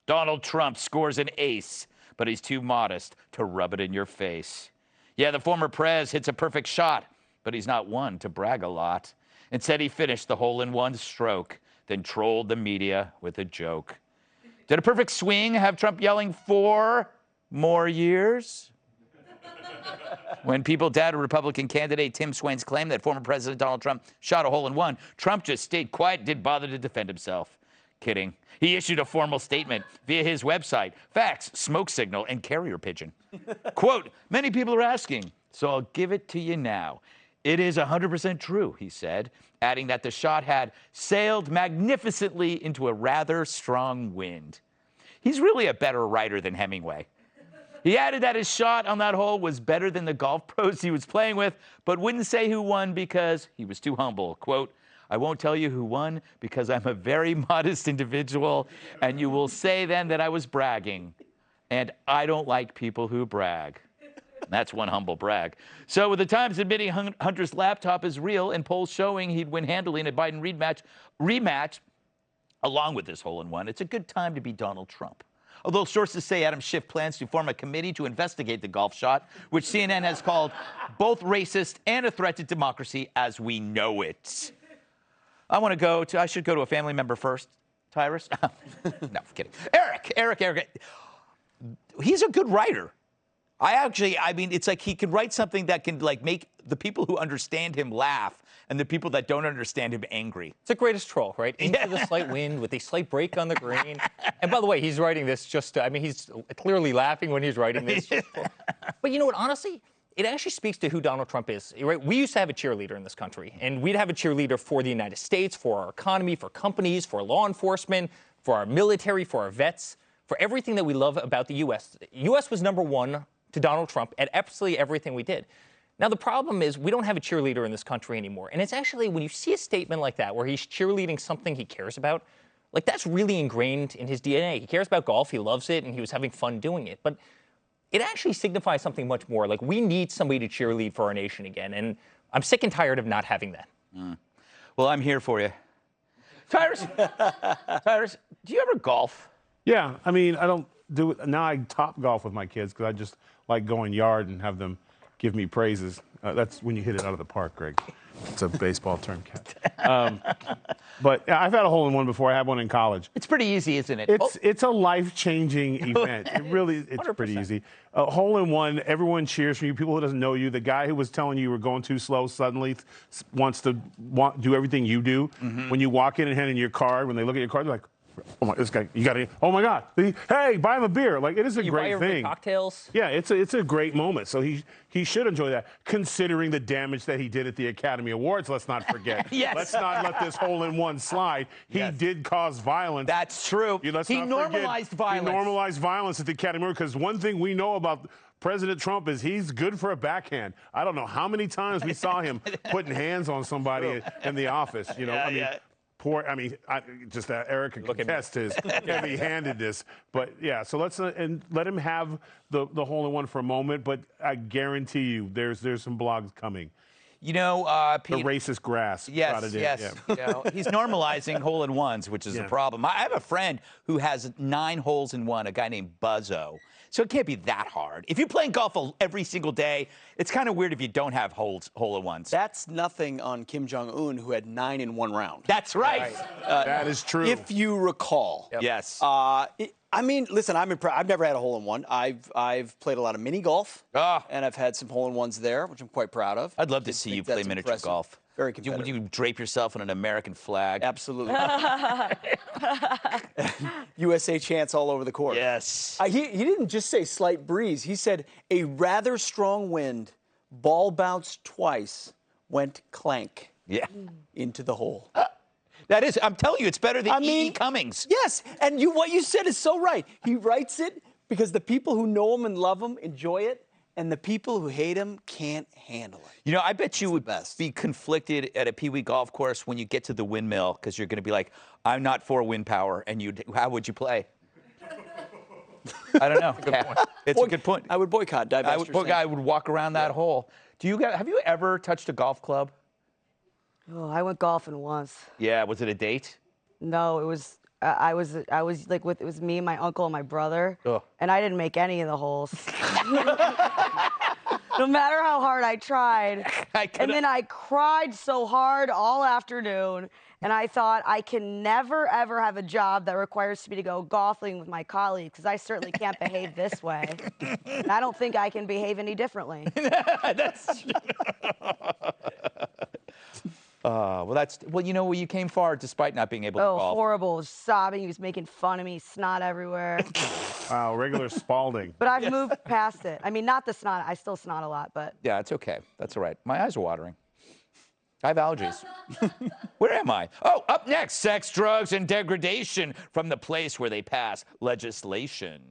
Donald Trump scores an ace, but he's too modest to rub it in your face. Yeah, the former prez hits a perfect shot, but he's not one to brag a lot. Instead, he finished the hole in one stroke, then trolled the media with a joke. Did a perfect swing have Trump yelling 4 more years? When people doubted Republican candidate Tim Swaine's claim that former President Donald Trump shot a hole in one, Trump just stayed quiet, didn't bother to defend himself. Kidding. He issued a formal statement via his website, fax, smoke signal, and carrier pigeon. Quote, many people are asking, so I'll give it to you now. It is 100% true, he said, adding that the shot had sailed magnificently into a rather strong wind. He's really a better writer than Hemingway. He added that his shot on that hole was better than the golf pros he was playing with, but wouldn't say who won because he was too humble. Quote, I won't tell you who won because I'm a very modest individual, and you will say then that I was bragging. And I don't like people who brag. That's one humble brag. So with the Times admitting Hunter's laptop is real and polls showing he'd win handily in a Biden rematch, along with this hole-in-one, it's a good time to be Donald Trump. Although sources say Adam Schiff plans to form a committee to investigate the golf shot, which CNN has called both racist and a threat to democracy as we know it. I should go to a family member first. Tyrus? No, kidding. Eric. He's a good writer. I mean, it's like he can write something that can like make the people who understand him laugh and the people that don't understand him angry. It's the greatest troll, right? Into the slight wind with a slight break on the green. And by the way, he's writing this I mean, he's clearly laughing when he's writing this. But you know what, honestly, it actually speaks to who Donald Trump is, right? We used to have a cheerleader in this country, and we'd have a cheerleader for the United States, for our economy, for companies, for law enforcement, for our military, for our vets, for everything that we love about the U.S. The U.S. was number one to Donald Trump at absolutely everything we did. Now, the problem is we don't have a cheerleader in this country anymore. And it's actually, when you see a statement like that, where he's cheerleading something he cares about, like that's really ingrained in his DNA. He cares about golf, he loves it, and he was having fun doing it. But it actually signifies something much more. Like, we need somebody to cheerlead for our nation again. And I'm sick and tired of not having that. Well, I'm here for you. Tyrus, do you ever golf? Yeah, I mean, I don't do it. Now I top golf with my kids because I just like going yard and have them give me praises. That's when you hit it out of the park, Greg. It's a baseball term, Cat. But I've had a hole-in-one before. I had one in college. It's pretty easy, isn't it? It's a life-changing event. It's 100%. Pretty easy. A hole-in-one, everyone cheers for you. People who doesn't know you, the guy who was telling you were going too slow suddenly wants to do everything you do. Mm-hmm. When you walk in and hand in your card, when they look at your card, they're like, oh my, this guy, you got to, oh my God, hey, buy him a beer. Like, it is a great thing. Cocktails. Yeah, it's a great moment. So he should enjoy that, considering the damage that he did at the Academy Awards. Let's not forget. Yes. Let's not let this hole-in-one slide. He did cause violence. That's true. He normalized violence. He normalized violence at the Academy Awards, because one thing we know about President Trump is he's good for a backhand. I don't know how many times we saw him putting hands on somebody in the office. You know, Eric can contest his heavy-handedness. But, yeah, so let's and let him have the hole-in-one for a moment. But I guarantee you there's some blogs coming. You know, Pete, the racist grass. Yes. Yeah. You know, he's normalizing hole-in-ones, which is a problem. I have a friend who has 9 holes in one, a guy named Buzzo. So it can't be that hard. If you're playing golf every single day, it's kind of weird if you don't have hole-in-ones. That's nothing on Kim Jong-un, who had 9 in one round. That's right. That is true. If you recall. Yep. Yes. I mean, listen, I've never had a hole-in-one. I've played a lot of mini golf, and I've had some hole-in-ones there, which I'm quite proud of. I'd love to see you play miniature golf. Very competitive. Would you drape yourself in an American flag? Absolutely. USA chants all over the course. Yes. He didn't just say slight breeze. He said a rather strong wind, ball bounced twice, went clank into the hole. That is, I'm telling you, it's better than E.E. Cummings. Yes, and what you said is so right. He writes it because the people who know him and love him enjoy it, and the people who hate him can't handle it. You know, I bet you would be conflicted at a Pee Wee golf course when you get to the windmill, because you're going to be like, I'm not for wind power, and how would you play? I don't know. It's a good point. I would boycott. I would walk around that hole. Have you ever touched a golf club? Oh, I went golfing once. Yeah, was it a date? No, it was I was like it was me, my uncle, and my brother, Ugh. and I didn't make any of the holes. No matter how hard I tried. And then I cried so hard all afternoon, and I thought I can never, ever have a job that requires me to go golfing with my colleagues, because I certainly can't behave this way. And I don't think I can behave any differently. That's true. Well, you know, you came far despite not being able to Oh, golf. horrible. He was sobbing. He was making fun of me, snot everywhere. Wow, regular Spalding. But I've moved past it. I mean, not the snot. I still snot a lot, but. Yeah, it's okay. That's all right. My eyes are watering. I have allergies. Where am I? Oh, up next, sex, drugs, and degradation from the place where they pass legislation.